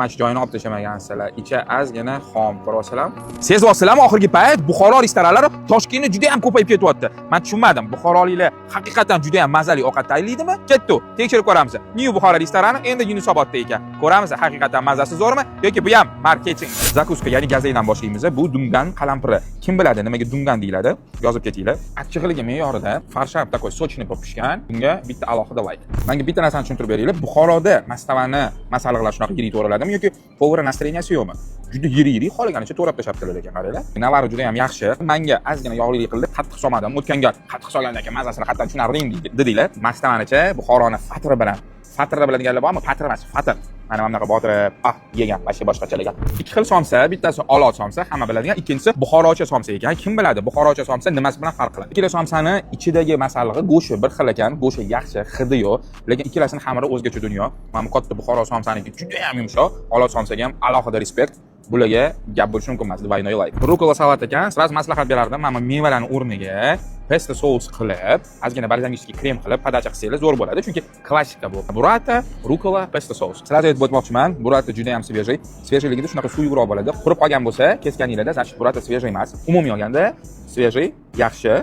Maç joyini olib tashlamagansilar. Ichi ozgina xom, ko'ryapsizlar. Sezyapsizlarmi, oxirgi payt Buxoro restoranlari Toshkentda juda ham ko'payib ketyapti. Men tushunmadim. Buxoroliklar haqiqatan juda ham mazali ovqat tayyorlaydimi? Ketdi, tekshirib ko'ramiz. New Buxoro restorani endi Yunusobodda ekan. Ko'ramiz, haqiqatan mazasi zo'rmi yoki bu ham marketing. Zakuska, ya'ni gazaydan boshlaymiz. Bu dungan qalampiri. Kim biladi nimaga dungan deyiladi? Yozib ketinglar. Achchig'ligi me'yorida farshab takoy sochni pishgan. Bunga bitta alohida like. Menga bitta narsani tushuntirib beringlar. Buxoroda mastavani masalliqlar shunaqa yirik to'raladimi yoki povara настроенияsi yo'qmi? Juda yirik xolaganicha to'rab tashlabdilar ekan, qaranglar. Navari juda ham yaxshi. Menga ozgina yog'li qildi, qattiq solmadim. O'tgan gal qattiq solgandan keyin mazasini qatdan tushunardim dedinglar. Mastavanicha Buxoroni fatri bilan. Fatrni biladiganlar bormi? Fatr emas, fatr. Mana bunaqa botirib, yegan, boshqachalagan. Ikki xil somsa, bittasi olot somsa, hamma biladigan, ikkinchisi Buxorocha somsa ekan. Kim biladi Buxorocha somsa nimasi bilan farq qiladi? Ikkala somsani ichidagi masallig'i go'shti bir xil ekan, go'shti yaxshi, hidi yo'q, lekin ikkalasining xamiri o'zgacha dunyo. Mana bu katta Buxoro somsaniki juda ham yumshoq, olot somsaga ham alohida respekt. Bularga gap bo'lishi mumkin emas, deb aytay. Rucola salat ekan, sraz maslahat berardim. Mana mevalarning o'rniga pesto sous qilib, ozgina balzamический krem qilib podacha qilsangiz zo'r bo'ladi, chunki klassika bu. Burrata, rucola, pesto sous. Sraz aytib o'tmoqchiman, burrata juda ham свежий. Свежийligida shunaqa suyuqroq bo'ladi. Qurib qolgan bo'lsa, kesganinglarda значит burrata свежий emas. Umumiy olganda свежий yaxshi.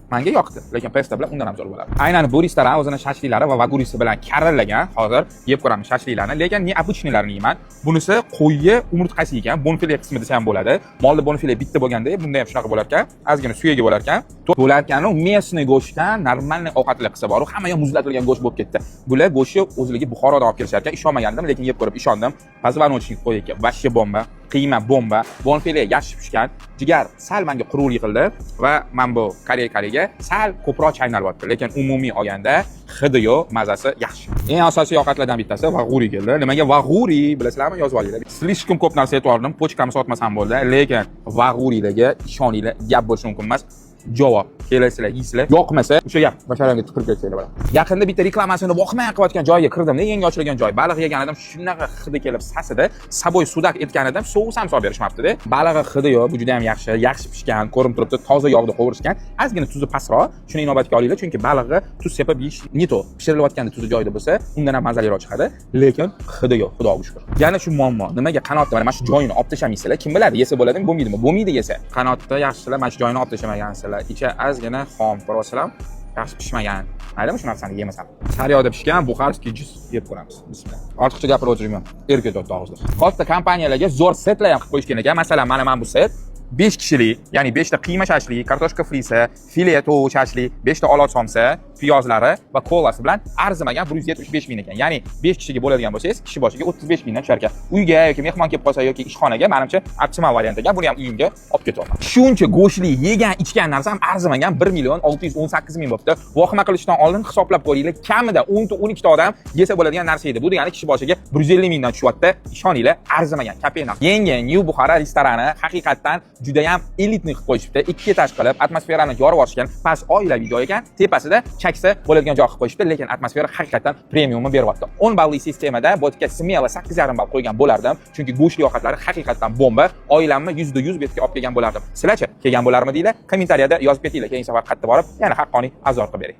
Menga yoqdi, lekin pesto bilan undan ham zo'r bo'ladi. Aynan bu restoran o'zining shashliklari va vagurisi bilan karillagan. Hozir yeb ko'ramiz shashliklarni, lekin ne обычныйlarini yeyman. Bunisi qo'yyi umurtqasi ekan, bonfile qismi desa ham bo'ladi. Molli bonfile bitta bo'lganda, bunda ham shunaqa bo'lar ekan. Ozgina suyagi bo'lar ekan. Bo'lar ekan, местный go'shtdan normalniy ovqatlar qilsa bor, hamma ham muzlatilgan go'sht bo'lib ketdi. Bular go'shtni o'zligi Buxorodan olib kelishar ekan. Ishonmagandim, lekin yeb ko'rib ishondim. Позвоночник qo'y ekan, vashya bomba. Qiyma bomba, bonfile yaxshi pishgan, jigar sal menga quruqlik qildi va men bu Koreyaga sal ko'proq chaynalyapti, lekin umumiy olganda hidi yo'q, mazasi yaxshi. Eng asosiy ovqatlardan bittasi vag'uri keldi. Nimaga vag'uri bilasizlarmi? Yozib olinglar. Slishkom ko'p narsa aytib pochkamni sotmasam bo'ldi, lekin vag'urilarga ishoninglar, gap bo'lishi mumkin emas. Javob kelasizlar, yeysizlar. Yoqmasa, o'sha gap basharanga tiqilib ketsanglar bo'ladi. Yaqinda bitta reklamasini voqmay qilayotgan joyga kirdim, yangi ochilgan joy. Baliq yegan odam shunaqa hidi kelib sasida, saboy sudak etgan odam sous ham solib berishmabdi-da. Balig'i hidi yo'q, bu juda ham yaxshi pishgan, ko'rinib turibdi, toza yog'da qovurishgan. Ozgina tuzi pastroq, shuni inobatga olinglar, chunki balig'i tuz sepib yeyish ne to. Pishirilayotganda tuzi joyida bo'lsa, undan ham mazaliroq chiqadi, lekin hidi yo'q, xudoga shukr. Yana shu muammo, nimaga qanotda mana shu joyini olib tashlamaysizlar? Kim biladi, yesa bo'ladimi, bo'lmaydimi? Bo'lmaydi yesa. Qanotda yaxshilar mana shu joyini olib tashlamagansilar. Ichi ozgina xom, ko'ryapsizlar? Yaxshi pishmagan. Maydami shu narsani yemasam. Sariyada pishgan buxarskiy jus yeb ko'ramiz. Bismillah. Ortiqcha gapirib o'tirmayman. Erkak o'tdi og'izda. Katta kompaniyalarga zo'r setlar ham qilib qo'yishgan ekan. Masalan, mana bu set 5 kishilik, ya'ni 5 ta qiyma shashlik, kartoshka frisi, file tovuq shashlik, 5 ta olot somsa, piyozlari va kolasi bilan arzimagan 175 ming ekan. Ya'ni 5 kishiga bo'ladigan bo'lsangiz, kishi boshiga 35 mingdan tushar ekan. Uyga yoki mehmon kelib qolsa yoki ishxonaga, menimcha optimal variant ekan. Buni ham uyimga olib ketaman. Shuncha go'shtli yegan, ichgan narsa ham arzimagan 1 million 618 ming bo'pti. Vahima qilishdan oldin hisoblab ko'ringlar, kamida 10 ta 12 ta odam yesa bo'ladigan narsa edi. Bu degani kishi boshiga 150 mingdan tushyapti. Ishoninglar, arzimagan, kapena. Yangi New Buxoro restorani haqiqatan juda ham elitni qilib qo'yishibdi. 2 etaj qilib, atmosferani yorib yuborishgan, past oilaviy joy ekan. Tepasida chaksa bo'ladigan joy qilib qo'yishibdi, lekin atmosfera haqiqatan premiumni beryapti. 10 balli sistemada botga smelo 8,5 ball qo'ygan bo'lardim, chunki go'shtli ovqatlari haqiqatan bomba. Oilamni 100% betga olib kelgan bo'lardim. Sizlarchi kelgan bo'larmi deylar? Kommentariyada yozib ketinglar. Keyingi safar qayerda borib, yana haqqoniy azor qilib bering.